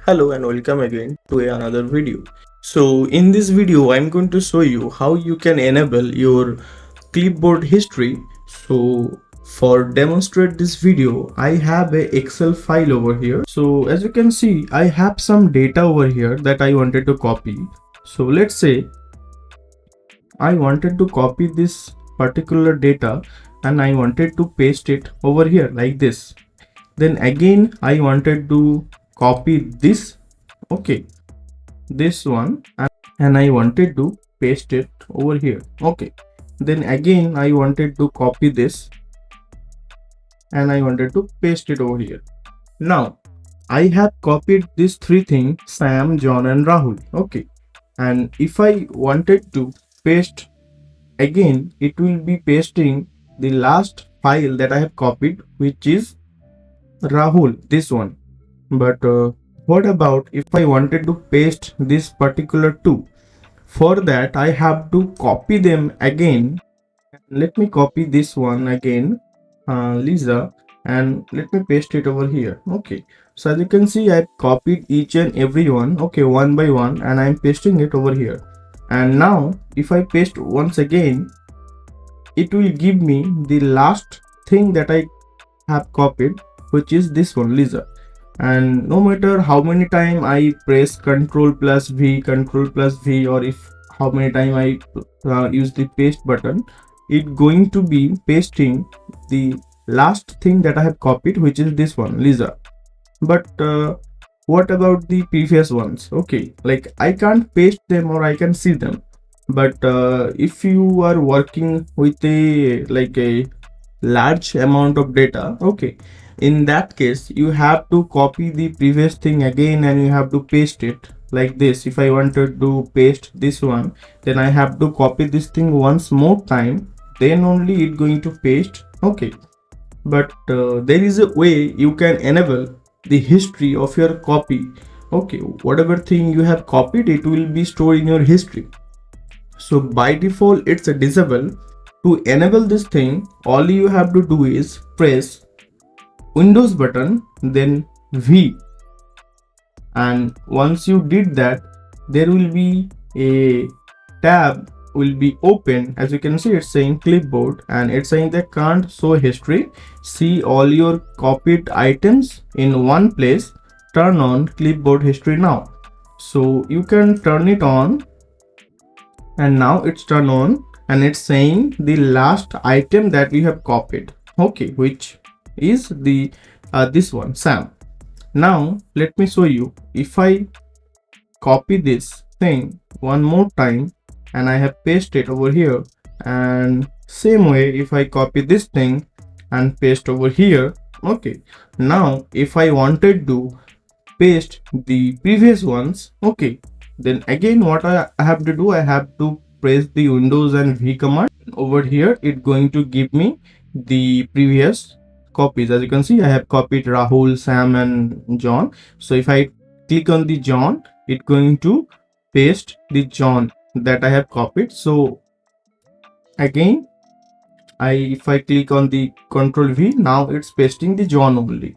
Hello and welcome again to another video. So in this video I'm going to show you how you can enable your clipboard history. So for demonstrate this video I have a Excel file over here. So as you can see I have some data over here that I wanted to copy. So let's say I wanted to copy this particular data and I wanted to paste it over here like this. Then again I wanted to copy this, okay, this one, and I wanted to paste it over here, okay. Then again I wanted to copy this and I wanted to paste it over here. Now I have copied these three things, Sam, John and Rahul, okay. And if I wanted to paste again, it will be pasting the last file that I have copied, which is Rahul, this one. But what about if I wanted to paste this particular two? For that I have to copy them again. Let me copy this one again, Lisa, and let me paste it over here, okay. So as you can see I copied each and every one, okay, one by one, and I'm pasting it over here. And now if I paste once again, it will give me the last thing that I have copied, which is this one, Lisa. And no matter how many time I press Ctrl plus V, or if how many time I use the paste button, it going to be pasting the last thing that I have copied, which is this one, Lisa. But what about the previous ones? Okay, like I can't paste them or I can see them. But if you are working with a large amount of data, okay, in that case you have to copy the previous thing again and you have to paste it like this. If I wanted to paste this one, then I have to copy this thing once more time, then only it going to paste, okay. But there is a way you can enable the history of your copy, okay. Whatever thing you have copied, it will be stored in your history. So by default it's a disable. To enable this thing, all you have to do is press Windows button, then V, and once you did that, there will be a tab will be open. As you can see, it's saying clipboard and it's saying that can't show history. See all your copied items in one place. Turn on clipboard history now. So you can turn it on, and now it's turned on and it's saying the last item that we have copied, okay, which is the this one, Sam. Now let me show you. If I copy this thing one more time and I have pasted it over here, and same way if I copy this thing and paste over here, okay. Now if I wanted to paste the previous ones, okay, then again what I have to do, I have to press the Windows and V command. Over here it going to give me the previous copies. As you can see, I have copied Rahul, Sam and John. So if I click on the John, it going to paste the John that I have copied. So again if I click on the Ctrl V, now it's pasting the John only.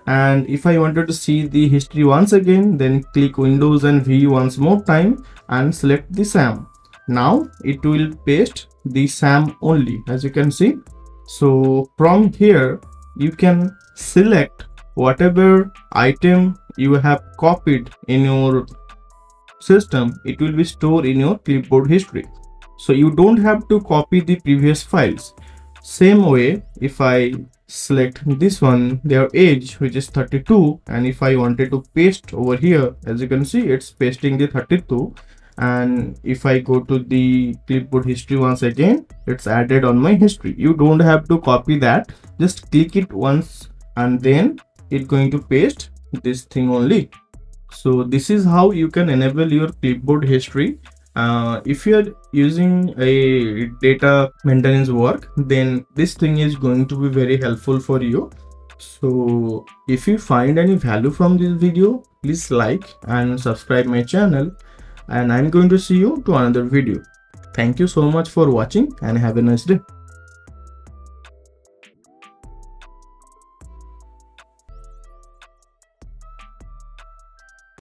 And if I wanted to see the history once again, then click Windows and V once more time and select the Sam. Now it will paste the Sam only, as you can see. So from here you can select whatever item you have copied in your system. It will be stored in your clipboard history, so you don't have to copy the previous files. Same way, if I select this one, their age, which is 32, and if I wanted to paste over here, as you can see, it's pasting the 32. And if I go to the clipboard history once again, it's added on my history. You don't have to copy that, just click it once and then it's going to paste this thing only. So this is how you can enable your clipboard history. If you are using a data maintenance work, then this thing is going to be very helpful for you. So if you find any value from this video, please like and subscribe my channel, and I'm going to see you to another video. Thank you so much for watching and have a nice day.